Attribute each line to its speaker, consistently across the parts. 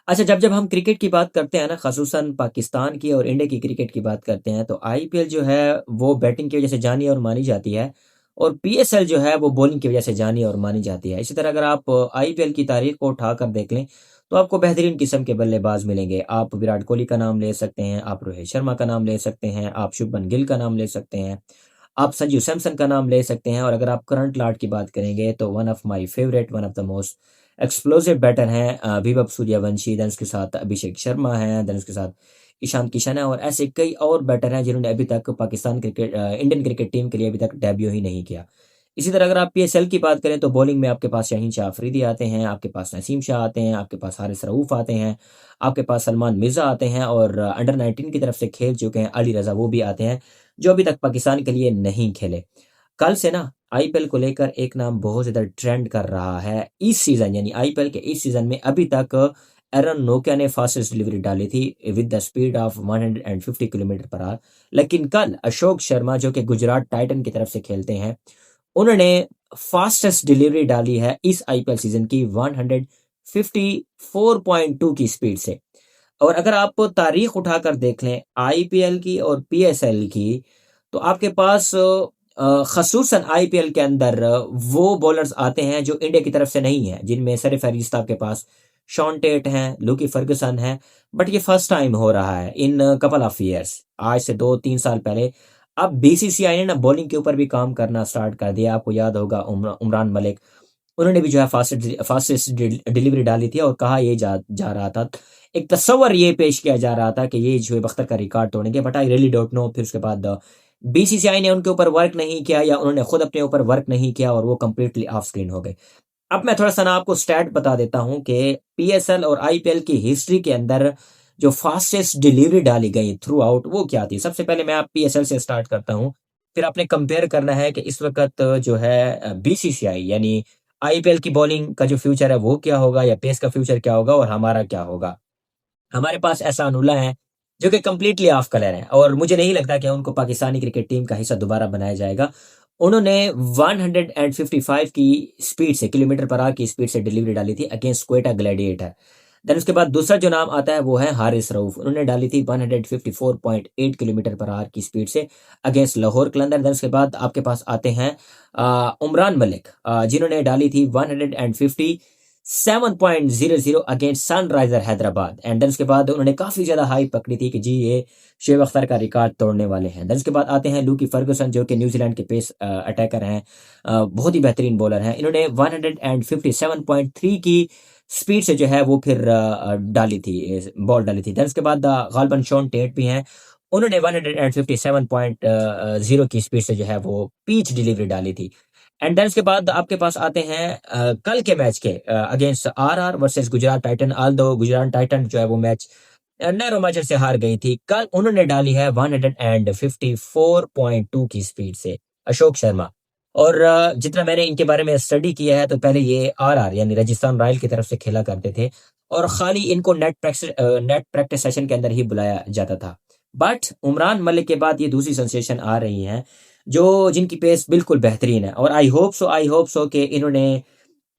Speaker 1: अच्छा, जब जब हम क्रिकेट की बात करते हैं ना, ख़ुसूसन पाकिस्तान की और इंडिया की क्रिकेट की बात करते हैं, तो आईपीएल जो है वो बैटिंग की वज़ह से जानी और मानी जाती है और पीएसएल जो है वो बॉलिंग की वज़ह से जानी और मानी जाती है। इसी तरह अगर आप आईपीएल की तारीख़ को उठाकर देख लें, तो आपको बेहतरीन किस्म के बल्लेबाज़ मिलेंगे। आप विराट कोहली का नाम ले सकते हैं, आप रोहित शर्मा का नाम ले सकते हैं, आप शुभमन गिल का नाम ले सकते हैं, आप संजू सैमसन का नाम ले सकते हैं और अगर आप करंट लॉट की बात करेंगे तो one of my favourite, one of the most explosive batter हैं विभव सूर्यवंशी, देन उसके साथ अभिषेक शर्मा हैं, देन उसके साथ ईशान किशन है और ऐसे कई और बैटर हैं जिन्होंने अभी तक इंडियन क्रिकेट टीम के लिए अभी तक डेब्यू ही नहीं किया। इसी तरह अगर आप पीएसएल की बात करें तो बॉलिंग में आपके पास शाहीन शाह अफरीदी आते हैं, आपके पास नसीम शाह आते हैं, आपके पास हारिस रऊफ आते हैं, आपके पास सलमान मिर्जा आते हैं और अंडर 19 की तरफ से खेल चुके हैं अली रजा, वो भी आते हैं जो अभी तक पाकिस्तान के लिए नहीं खेले। कल से ना आईपीएल को लेकर एक नाम बहुत ज़्यादा ट्रेंड कर रहा है। इस सीज़न यानी आईपीएल के इस सीज़न में अभी तक एरन नोकिया ने फास्टेस्ट डिलीवरी डाली थी with the speed of 150 kilometre per hour. लेकिन कल अशोक शर्मा जो कि गुजरात टाइटन की तरफ से खेलते हैं, उन्होंने फास्टेस्ट डिलीवरी डाली है इस आईपीएल सीज़न की 154.2 की स्पीड से। और अगर आप तारीख उठाकर देख लें आईपीएल की और पीएसएल की, तो आपके पास ख़ुसूसन आईपीएल के अंदर वो बॉलर्स आते हैं जो इंडिया की तरफ से नहीं हैं, जिनमें सर-ए-फ़हरिस्त आपके पास शॉन टेट हैं, लुकी फर्गुसन हैं, बट ये फर्स्ट टाइम हो रहा है इन कपल ऑफ ईयर्स, आज से 2-3 साल पहले। अब बीसीसीआई ने ना बॉलिंग के ऊपर भी काम करना स्टार्ट कर दिया। आपको याद होगा उमरान मलिक, उन्होंने भी जो है फास्टेस्ट डिलीवरी डाली थी और कहा ये जा जा रहा था, एक तस्वर ये पेश किया जा रहा था कि ये शोएब अख्तर का रिकॉर्ड तोड़ेंगे, but I really don't know. फिर उसके बाद बीसीसीआई ने उनके ऊपर वर्क नहीं किया या उन्होंने खुद अपने ऊपर वर्क नहीं किया और वो कंप्लीटली ऑफ स्क्रीन हो गए। अब मैं थोड़ा-सा ना आपको स्टैट बता देता हूँ कि पीएसएल और आईपीएल की हिस्ट्री के अंदर जो फास्टेस्ट डिलीवरी डाली गई थ्रू आउट वो क्या थी? सबसे पहले मैं आप पीएसएल से स्टार्ट करता हूँ, फिर आपने कंपेयर करना है कि इस वक़्त जो है बीसीसीआई यानी आईपीएल की बॉलिंग का जो फ्यूचर है वो क्या होगा या पेस का फ्यूचर क्या होगा और हमारा क्या होगा? हमारे पास एहसानुल्लाह हैं, जो कि कंप्लीटली ऑफ कलर हैं और मुझे नहीं लगता कि उनको पाकिस्तानी क्रिकेट टीम का हिस्सा दोबारा बनाया जाएगा। उन्होंने 155 की स्पीड से किलोमीटर पर आवर की स्पीड से डिलीवरी डाली थी अगेंस्ट क्वेटा ग्लैडिएटर। देन उसके बाद दूसरा जो नाम आता है वो है हारिस रऊफ। उन्होंने डाली थी 154.8 किलोमीटर पर आवर की स्पीड से अगेंस्ट लाहौर कलंदर। देन उसके बाद आपके पास आते हैं उमरान मलिक, जिन्होंने डाली थी 157.00 against Sunriser Hyderabad. And then उसके बाद उन्होंने काफ़ी ज़्यादा हाइप पकड़ी थी कि जी ये शोएब अख्तर का रिकॉर्ड तोड़ने वाले हैं। देन उसके बाद आते हैं लूकी फर्गुसन जो कि न्यूजीलैंड के पेस अटैकर हैं, बहुत ही बेहतरीन बॉलर हैं। इन्होंने 157.3 की स्पीड से जो है वो फिर डाली थी, बॉल डाली थी। देन उसके बाद गालिबन शॉन टेट भी हैं, उन्होंने 157.0 की स्पीड से जो है वो पिच डिलीवरी डाली थी। एंड देन उसके बाद आपके पास आते हैं कल के मैच के against RR versus Gujarat Titan. Although Gujarat Titan जो है वो मैच नैरो मार्जिन से हार गई थी, कल उन्होंने डाली है 154.2 की स्पीड से अशोक शर्मा। और जितना मैंने इनके बारे में स्टडी किया है तो पहले ये आरआर यानी राजस्थान रॉयल की तरफ से खेला करते थे और खाली इनको नेट प्रैक्टिस सेशन के अंदर ही बुलाया जाता था। बट उमरान मलिक के बाद ये दूसरी सेंसेशन आ रही हैं जो जिनकी पेस बिल्कुल बेहतरीन है और आई होप सो कि इन्होंने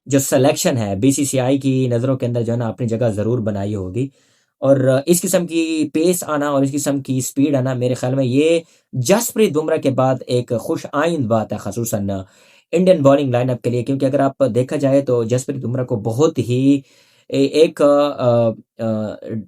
Speaker 1: जो सिलेक्शन है बीसीसीआई की नज़रों के अंदर जो है ना अपनी जगह ज़रूर बनाई होगी। और इस किस्म की पेस आना और इस किस्म की स्पीड आना मेरे ख्याल में ये जसप्रीत बुमराह के बाद एक खुश आइंद बात है, ख़ुसूसन इंडियन बॉलिंग लाइनअप के लिए, क्योंकि अगर आप देखा जाए तो जसप्रीत बुमराह को बहुत ही एक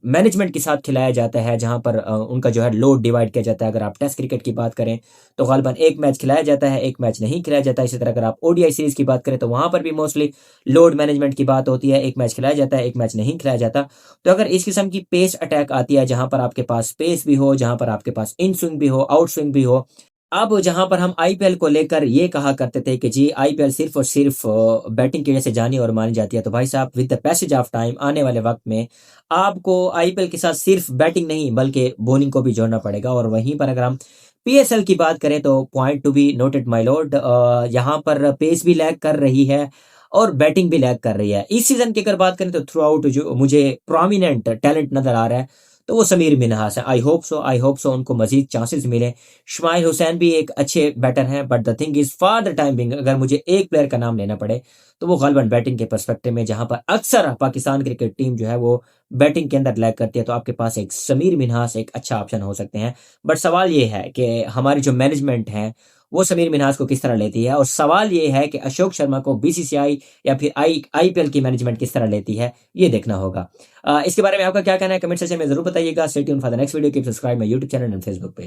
Speaker 1: मैनेजमेंट के साथ खिलाया जाता है जहां पर उनका जो है लोड डिवाइड किया जाता है। अगर आप टेस्ट क्रिकेट की बात करें तो गालिबन एक मैच खिलाया जाता है, एक मैच नहीं खिलाया जाता है। इसी तरह अगर आप ओडीआई सीरीज की बात करें तो वहां पर भी मोस्टली लोड मैनेजमेंट की बात होती है, एक मैच खिलाया जाता है, एक मैच नहीं खिलाया जाता। तो अगर इस किस्म की पेस अटैक आती है जहां पर आपके पास पेस भी हो, जहां पर आपके पास इन स्विंग भी हो, आउट स्विंग भी हो। अब जहां पर हम आईपीएल को लेकर ये कहा करते थे कि जी आईपीएल सिर्फ और सिर्फ बैटिंग की वजह से जानी और मानी जाती है, तो भाई साहब with the passage of time आने वाले वक्त में आपको आईपीएल के साथ सिर्फ बैटिंग नहीं बल्कि बॉलिंग को भी जोड़ना पड़ेगा। और वहीं पर अगर हम पीएसएल की बात करें तो point to be noted my Lord, यहाँ पर पेस भी लैग कर रही है और बैटिंग भी लैग कर रही है। इस सीजन की अगर बात करें तो थ्रू आउट जो मुझे प्रोमिनेंट टैलेंट नजर आ रहा है तो वो समीर मिन्हास है। आई होप सो उनको मजीद चांसेस मिले। शमाइल हुसैन भी एक अच्छे बैटर हैं, but the thing is for the time being अगर मुझे एक प्लेयर का नाम लेना पड़े तो वो गलबन बैटिंग के पर्सपेक्टिव में, जहां पर अक्सर पाकिस्तान क्रिकेट टीम जो है वो बैटिंग के अंदर लैग करती है, तो आपके पास एक समीर मिन्हास एक अच्छा ऑप्शन हो सकते हैं। बट सवाल ये है कि हमारी जो मैनेजमेंट है वो समीर मिन्हास को किस तरह लेती है, और सवाल ये है कि अशोक शर्मा को बीसीसीआई या फिर आईपीएल की मैनेजमेंट किस तरह लेती है, ये देखना होगा। इसके बारे में आपका क्या कहना है कमेंट सेक्शन में जरूर बताइएगा। Stay tuned for the next video, keep subscribe my YouTube channel and Facebook page.